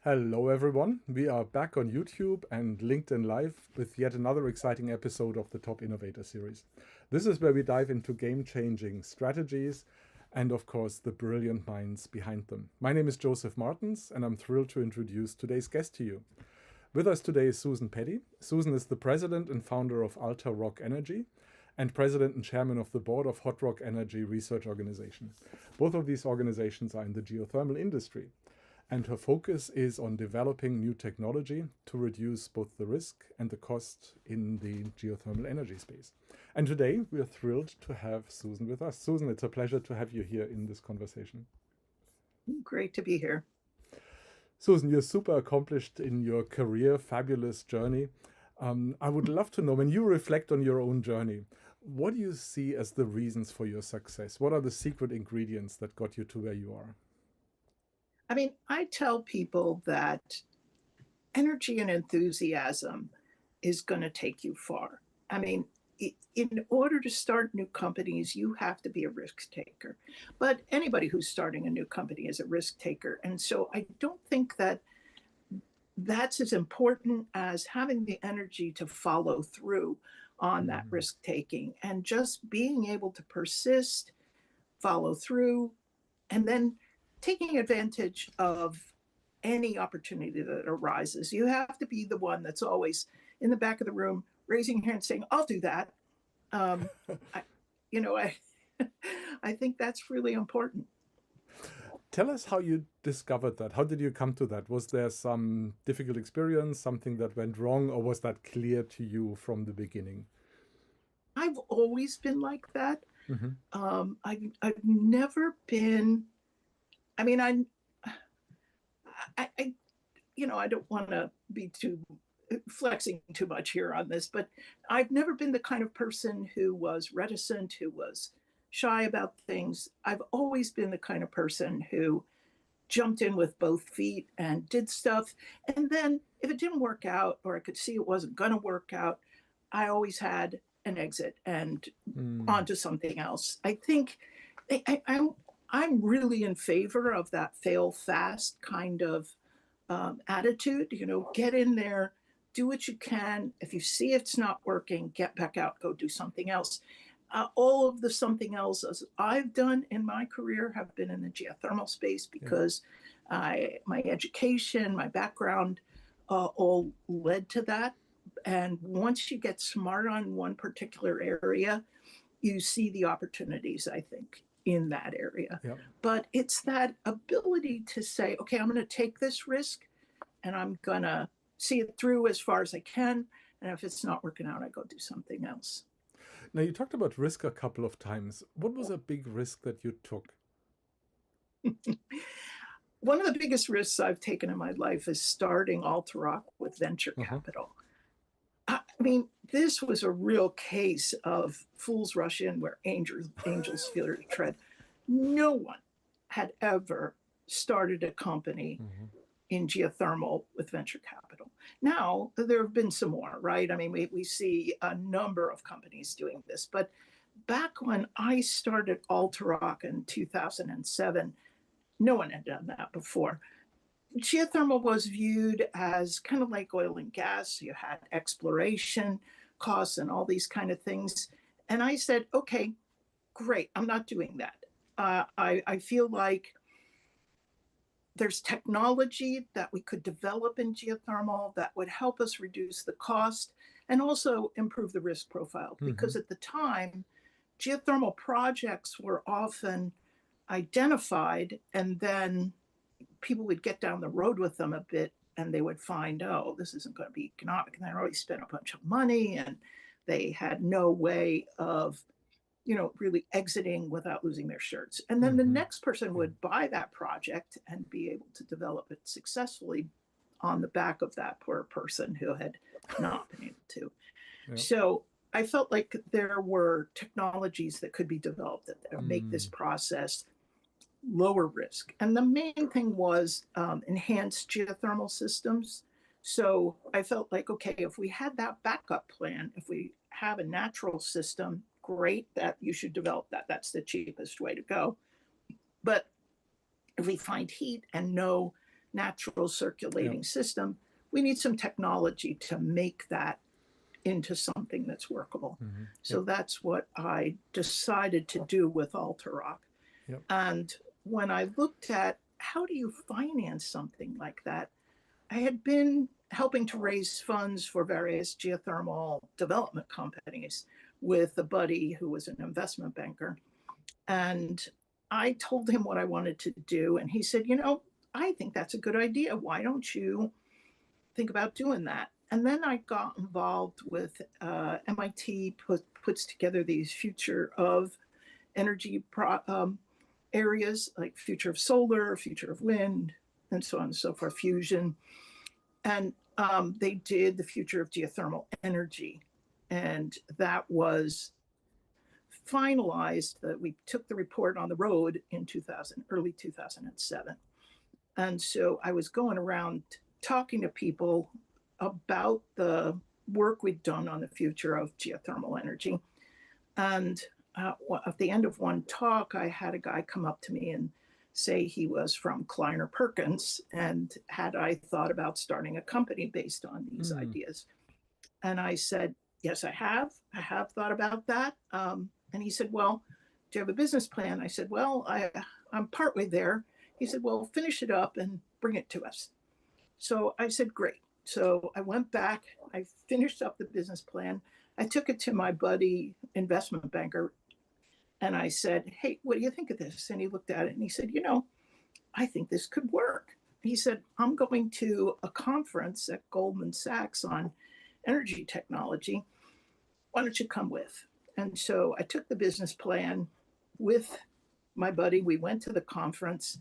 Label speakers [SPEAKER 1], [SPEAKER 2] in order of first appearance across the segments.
[SPEAKER 1] Hello, everyone. We are back on YouTube and LinkedIn Live with yet another exciting episode of the Top Innovator Series. This is where we dive into game changing strategies and, of course, the brilliant minds behind them. My name is Josef Martens, and I'm thrilled to introduce today's guest to you. With us today is Susan Petty. Susan is the president and founder of AltaRock Energy and president and chairman of the board of Hot Rock Energy Research Organization. Both of these organizations are in the geothermal industry. And her focus is on developing new technology to reduce both the risk and the cost in the geothermal energy space. And today we are thrilled to have Susan with us. Susan, it's a pleasure to have you here in this conversation.
[SPEAKER 2] Great to be here.
[SPEAKER 1] Susan, you're super accomplished in your career, fabulous journey. I would love to know, when you reflect on your own journey, what do you see as the reasons for your success? What are the secret ingredients that got you to where you are?
[SPEAKER 2] I tell people that energy and enthusiasm is going to take you far. In order to start new companies, you have to be a risk taker. But anybody who's starting a new company is a risk taker. And so I don't think that that's as important as having the energy to follow through on that risk taking and just being able to persist, follow through, and then taking advantage of any opportunity that arises. You have to be the one that's always in the back of the room, raising your hand saying, I'll do that. I, you know, I, I think that's really important.
[SPEAKER 1] Tell us how you discovered that. How did you come to that? Was there some difficult experience, something that went wrong, or was that clear to you from the beginning?
[SPEAKER 2] I've always been like that.
[SPEAKER 1] Mm-hmm.
[SPEAKER 2] I've never been, I mean, I I don't want to be too flexing too much here on this, but I've never been the kind of person who was reticent, who was shy about things. I've always been the kind of person who jumped in with both feet and did stuff. And then if it didn't work out, or I could see it wasn't going to work out, I always had an exit and onto something else. I think I'm really in favor of that fail fast kind of attitude. Get in there, do what you can. If you see it's not working, get back out, go do something else. All of the something else as I've done in my career have been in the geothermal space because my education, my background, all led to that. And once you get smart on one particular area, you see the opportunities, I think, in that area.
[SPEAKER 1] Yeah.
[SPEAKER 2] But it's that ability to say, okay, I'm going to take this risk and I'm going to see it through as far as I can. And if it's not working out, I go do something else.
[SPEAKER 1] Now, you talked about risk a couple of times. What was a big risk that you took?
[SPEAKER 2] One of the biggest risks I've taken in my life is starting AltaRock with venture capital. This was a real case of fools rush in where angels fear to tread. No one had ever started a company in geothermal with venture capital. Now, there have been some more, right? We see a number of companies doing this. But back when I started AltaRock in 2007, no one had done that before. Geothermal was viewed as kind of like oil and gas. You had exploration costs and all these kind of things. And I said, okay, great, I'm not doing that. I feel like there's technology that we could develop in geothermal that would help us reduce the cost and also improve the risk profile. Because at the time, geothermal projects were often identified and then people would get down the road with them a bit and they would find, oh, this isn't going to be economic. And they already spent a bunch of money and they had no way of, really exiting without losing their shirts. And then the next person would buy that project and be able to develop it successfully on the back of that poor person who had not been able to. Yep. So I felt like there were technologies that could be developed that would make this process lower risk. And the main thing was enhanced geothermal systems. So I felt like, okay, if we had that backup plan, if we have a natural system, great, that you should develop that. That's the cheapest way to go. But if we find heat and no natural circulating system. We need some technology to make that into something that's workable. So that's what I decided to do with AltaRock. And when I looked at how do you finance something like that, I had been helping to raise funds for various geothermal development companies with a buddy who was an investment banker. And I told him what I wanted to do. And he said, I think that's a good idea. Why don't you think about doing that? And then I got involved with MIT puts together these future of energy areas, like future of solar, future of wind, and so on and so forth, fusion. And they did the future of geothermal energy. And that was finalized. We took the report on the road in early 2007. And so I was going around talking to people about the work we'd done on the future of geothermal energy. And at the end of one talk, I had a guy come up to me and say he was from Kleiner Perkins, and had I thought about starting a company based on these ideas. And I said, yes, I have. I have thought about that. And he said, well, do you have a business plan? I said, well, I'm partway there. He said, well, finish it up and bring it to us. So I said, great. So I went back, I finished up the business plan. I took it to my buddy, investment banker, and I said, hey, what do you think of this? And he looked at it and he said, I think this could work. He said, I'm going to a conference at Goldman Sachs on energy technology. Why don't you come with? And so I took the business plan with my buddy. We went to the conference.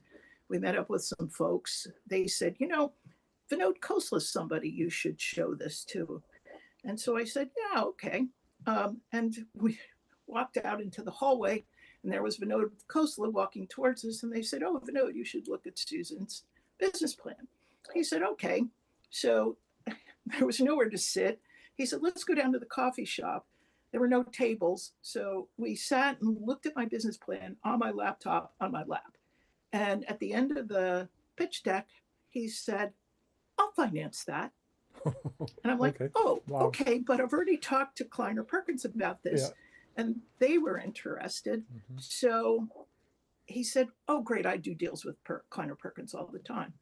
[SPEAKER 2] We met up with some folks. They said, Vinod Khosla is somebody you should show this to. And so I said, yeah, okay. And we walked out into the hallway, and there was Vinod Khosla walking towards us. And they said, oh, Vinod, you should look at Susan's business plan. He said, okay. So there was nowhere to sit. He said, let's go down to the coffee shop. There were no tables. So we sat and looked at my business plan on my laptop on my lap. And at the end of the pitch deck, he said, I'll finance that. And I'm like, oh, okay, but I've already talked to Kleiner Perkins about this, and they were interested. So he said, oh, great, I do deals with Kleiner Perkins all the time.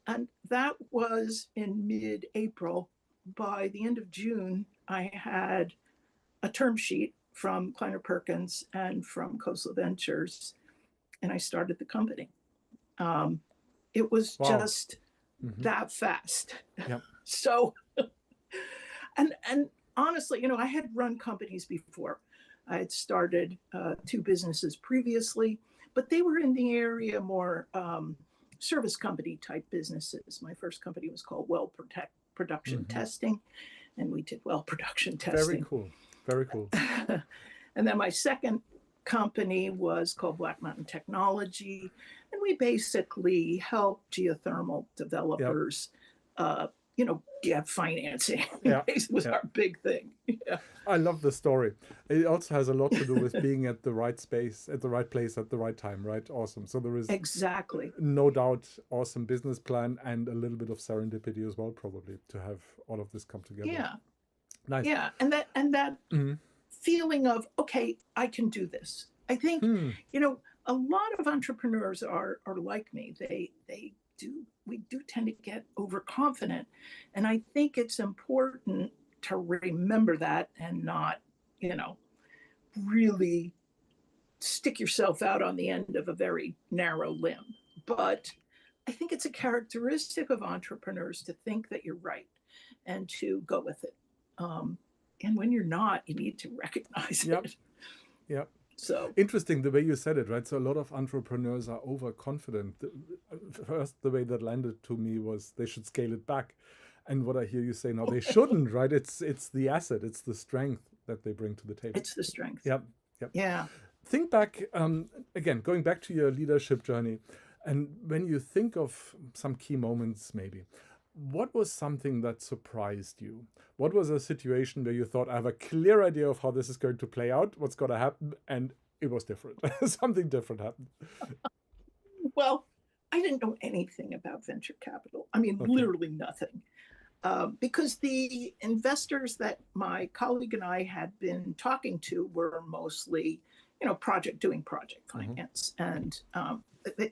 [SPEAKER 2] And that was in mid-April. By the end of June, I had a term sheet from Kleiner Perkins and from Khosla Ventures, and I started the company. It was just that fast. So, and honestly, I had run companies before. I had started 2 businesses previously, but they were in the area more service company type businesses. My first company was called Well Production Testing, and we did well production testing.
[SPEAKER 1] Very cool.
[SPEAKER 2] And then my second company was called Black Mountain Technology, and we basically help geothermal developers, get financing. It was our big thing.
[SPEAKER 1] I love the story. It also has a lot to do with being at the right space, at the right place, at the right time, right? Awesome. So there is
[SPEAKER 2] exactly,
[SPEAKER 1] no doubt, awesome business plan and a little bit of serendipity as well, probably, to have all of this come together.
[SPEAKER 2] Yeah.
[SPEAKER 1] Nice.
[SPEAKER 2] Yeah. And that feeling of, okay, I can do this. I think, a lot of entrepreneurs are like me. We do tend to get overconfident. And I think it's important to remember that and not, really stick yourself out on the end of a very narrow limb. But I think it's a characteristic of entrepreneurs to think that you're right and to go with it. And when you're not, you need to recognize it.
[SPEAKER 1] Yep.
[SPEAKER 2] So
[SPEAKER 1] interesting the way you said it, right? So a lot of entrepreneurs are overconfident. First, the way that landed to me was they should scale it back. And what I hear you say now, they shouldn't, right? It's the asset, it's the strength that they bring to the table.
[SPEAKER 2] It's the strength.
[SPEAKER 1] Yep.
[SPEAKER 2] Yeah.
[SPEAKER 1] Think back, again, going back to your leadership journey. And when you think of some key moments, maybe, what was something that surprised you? What was a situation where you thought, I have a clear idea of how this is going to play out, what's going to happen, and it was different? Something different happened.
[SPEAKER 2] Well, I didn't know anything about venture capital. I mean,
[SPEAKER 1] Okay.
[SPEAKER 2] literally nothing. Because the investors that my colleague and I had been talking to were mostly, project finance. And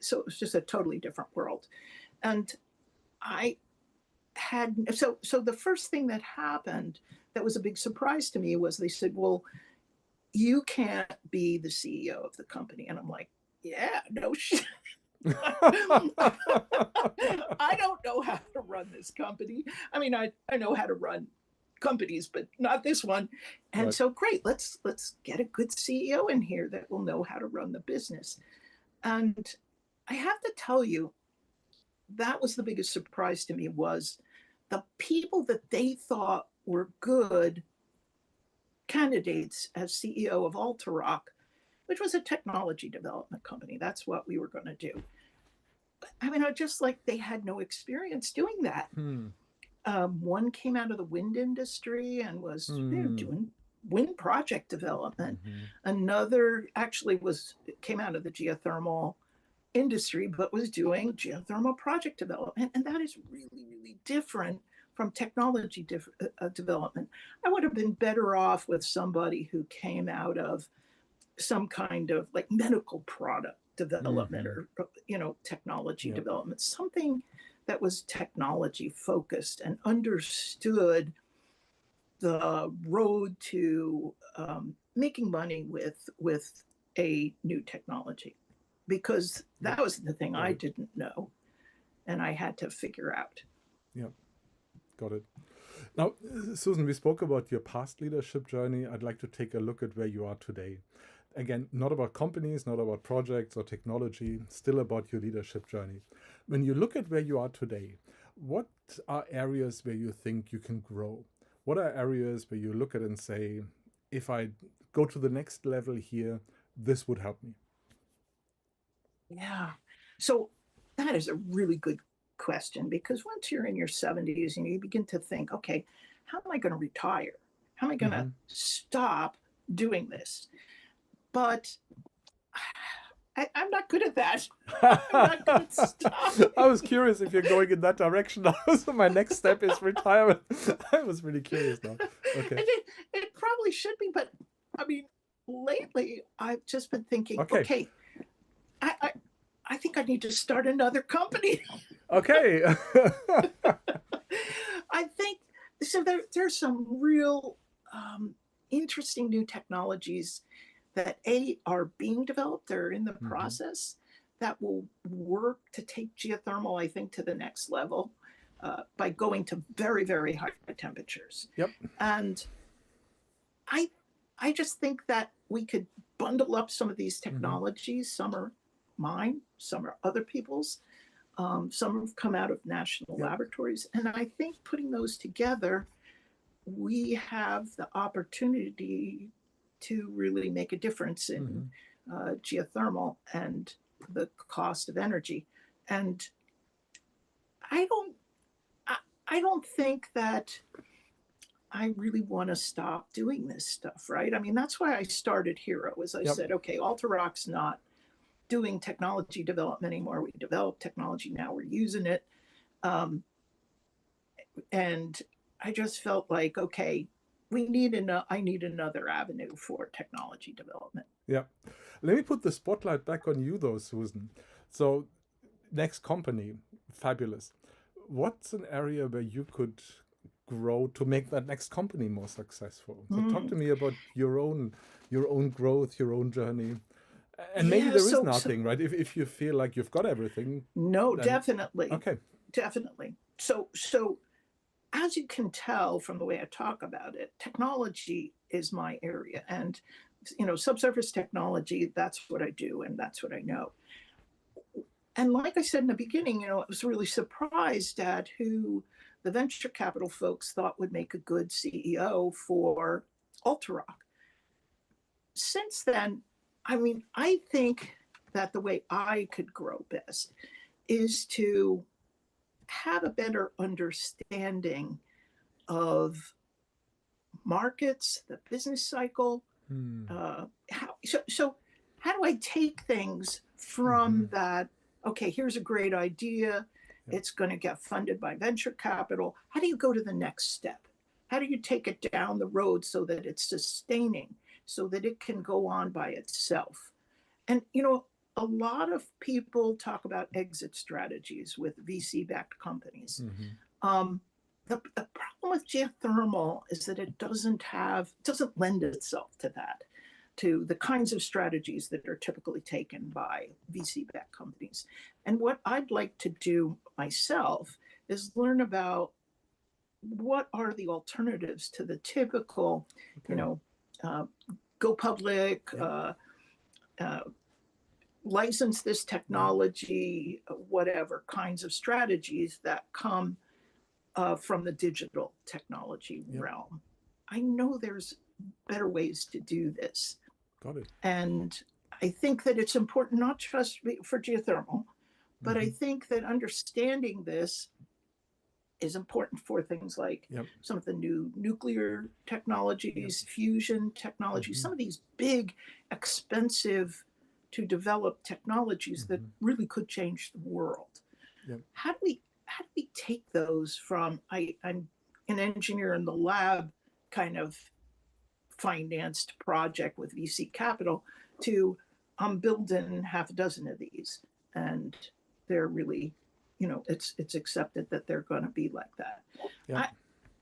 [SPEAKER 2] so it was just a totally different world. And I so the first thing that happened that was a big surprise to me was they said, well, you can't be the CEO of the company. And I'm like, yeah, no shit. I don't know how to run this company. I mean, I know how to run companies, but not this one. And
[SPEAKER 1] Right.
[SPEAKER 2] so great, let's get a good CEO in here that will know how to run the business. And I have to tell you, that was the biggest surprise to me was the people that they thought were good candidates as CEO of AltaRock, which was a technology development company. That's what we were going to do. I mean, I just like they had no experience doing that. One came out of the wind industry and was doing wind project development. Another actually came out of the geothermal industry, but was doing geothermal project development. And that is really, really different from technology development. I would have been better off with somebody who came out of some kind of like medical product development or technology development, something that was technology focused and understood the road to making money with a new technology, because that was the thing I didn't know and I had to figure out.
[SPEAKER 1] Yeah, got it. Now, Susan, we spoke about your past leadership journey. I'd like to take a look at where you are today. Again, not about companies, not about projects or technology, still about your leadership journey. When you look at where you are today, what are areas where you think you can grow? What are areas where you look at and say, if I go to the next level here, this would help me?
[SPEAKER 2] Yeah. So that is a really good question, because once you're in your 70s and you begin to think, okay, how am I going to retire? How am I going to stop doing this? But I'm not good at that. I'm not good at stopping.
[SPEAKER 1] I was curious if you're going in that direction now. So my next step is retirement. I was really curious now. Okay.
[SPEAKER 2] It probably should be, but I mean, lately I've just been thinking, okay, I think I need to start another company.
[SPEAKER 1] Okay.
[SPEAKER 2] I think so. There's some real interesting new technologies that are being developed. They're in the process that will work to take geothermal, I think, to the next level by going to very, very high temperatures.
[SPEAKER 1] Yep.
[SPEAKER 2] And I just think that we could bundle up some of these technologies. Some are mine, some are other people's. Some have come out of national laboratories. And I think putting those together, we have the opportunity to really make a difference in geothermal and the cost of energy. And I don't think that I really want to stop doing this stuff, right? I mean, that's why I started Hero, as I said, okay, AltaRock's not doing technology development anymore. We develop technology, now we're using it. And I just felt like, okay, I need another avenue for technology development.
[SPEAKER 1] Yeah. Let me put the spotlight back on you though, Susan. So next company, fabulous. What's an area where you could grow to make that next company more successful? So talk to me about your own growth, your own journey. And maybe there is nothing, right? If you feel like you've got everything.
[SPEAKER 2] No, definitely.
[SPEAKER 1] Okay.
[SPEAKER 2] Definitely. So as you can tell from the way I talk about it, technology is my area. And, subsurface technology, that's what I do and that's what I know. And like I said in the beginning, I was really surprised at who the venture capital folks thought would make a good CEO for AltaRock. Since then, I mean, I think that the way I could grow best is to have a better understanding of markets, the business cycle. How do I take things from that okay, here's a great idea. It's going to get funded by venture capital. How do you go to the next step? How do you take it down the road so that it's sustaining, so that it can go on by itself? And, a lot of people talk about exit strategies with VC backed companies. Um, the problem with geothermal is that it doesn't lend itself to that, to the kinds of strategies that are typically taken by VC backed companies. And what I'd like to do myself is learn about what are the alternatives to the typical, go public, license this technology, whatever kinds of strategies that come from the digital technology realm. I know there's better ways to do this.
[SPEAKER 1] Got it.
[SPEAKER 2] And I think that it's important not just for geothermal, but I think that understanding this is important for things like some of the new nuclear technologies, fusion technologies, some of these big, expensive to develop technologies that really could change the world. How do we take those from I'm an engineer in the lab kind of financed project with VC capital to I'm building half a dozen of these, and they're really, it's accepted that they're going to be like that.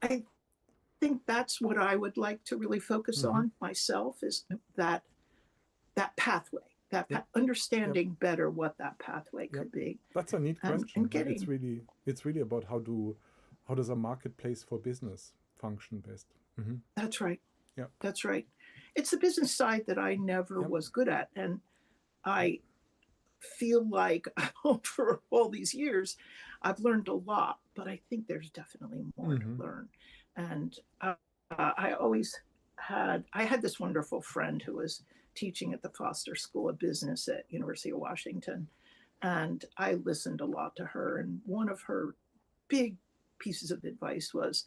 [SPEAKER 2] I think that's what I would like to really focus on myself, is that pathway, understanding better what that pathway could be.
[SPEAKER 1] That's a neat question. And it's really about how does a marketplace for business function best.
[SPEAKER 2] That's right. That's right. It's the business side that I never was good at, and I feel like over all these years I've learned a lot, but I think there's definitely more to learn. And I had this wonderful friend who was teaching at the Foster School of Business at University of Washington, and I listened a lot to her, and one of her big pieces of advice was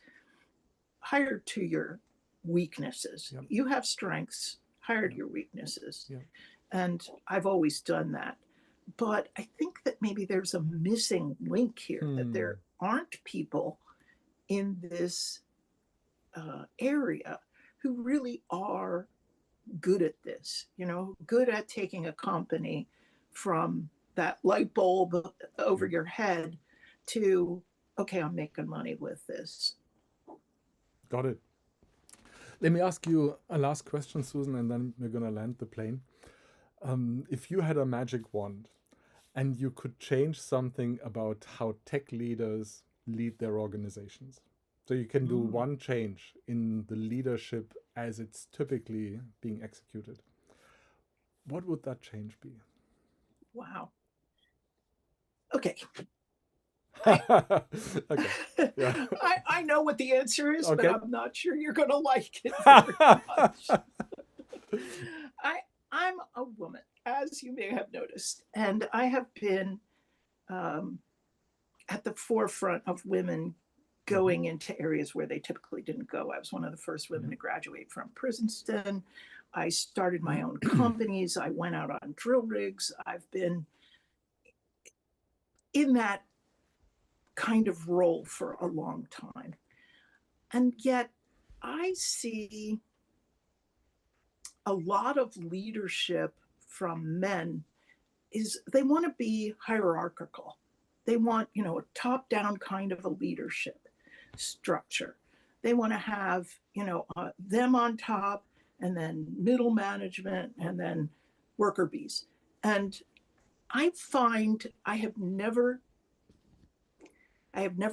[SPEAKER 2] hire to your weaknesses. You have strengths, hire to your weaknesses. And I've always done that. But I think that maybe there's a missing link here, that there aren't people in this area who really are good at this, good at taking a company from that light bulb over your head to, okay, I'm making money with this.
[SPEAKER 1] Got it. Let me ask you a last question, Susan, and then we're going to land the plane. If you had a magic wand and you could change something about how tech leaders lead their organizations, so you can do one change in the leadership as it's typically being executed, what would that change be?
[SPEAKER 2] Wow. Okay.
[SPEAKER 1] Okay. Yeah.
[SPEAKER 2] I know what the answer is, but I'm not sure you're going to like it very much. I'm a woman, as you may have noticed, and I have been at the forefront of women going into areas where they typically didn't go. I was one of the first women to graduate from Princeton. I started my own companies. I went out on drill rigs. I've been in that kind of role for a long time. And yet I see a lot of leadership from men is they want to be hierarchical. They want, a top-down kind of a leadership structure. They want to have, them on top, and then middle management, and then worker bees. And I find I have never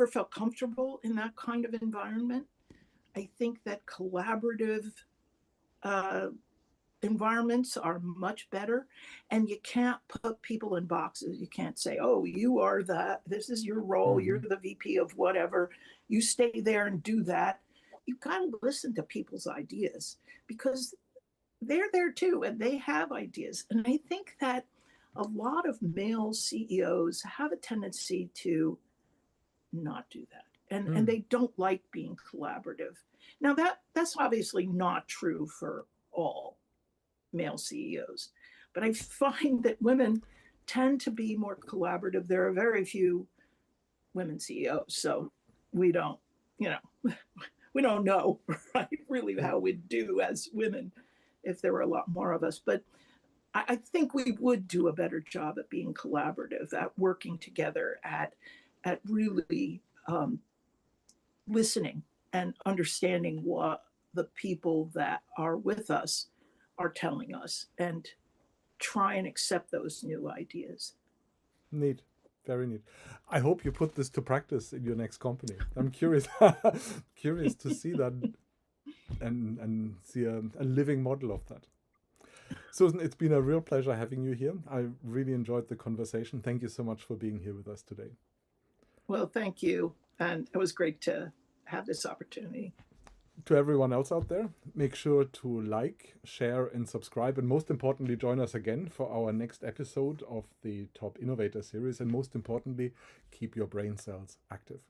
[SPEAKER 2] felt comfortable in that kind of environment. I think that collaborative environments are much better, and you can't put people in boxes. You can't say, oh, you are this is your role, you're the VP of whatever, you stay there and do that. You've got to listen to people's ideas, because they're there too, and they have ideas. And I think that a lot of male CEOs have a tendency to not do that, and they don't like being collaborative. Now that's obviously not true for all male CEOs, but I find that women tend to be more collaborative. There are very few women CEOs, so we don't, you know, we don't know, right, really how we'd do as women if there were a lot more of us. But I think we would do a better job at being collaborative, at working together, at really listening and understanding what the people that are with us are telling us, and try and accept those new ideas.
[SPEAKER 1] Neat. Very neat. I hope you put this to practice in your next company. I'm curious curious to see that and see a living model of that. Susan, it's been a real pleasure having you here. I really enjoyed the conversation. Thank you so much for being here with us today.
[SPEAKER 2] Well, thank you. And it was great to have this opportunity.
[SPEAKER 1] To everyone else out there, make sure to like, share, and subscribe. And most importantly, join us again for our next episode of the Top Innovator Series. And most importantly, keep your brain cells active.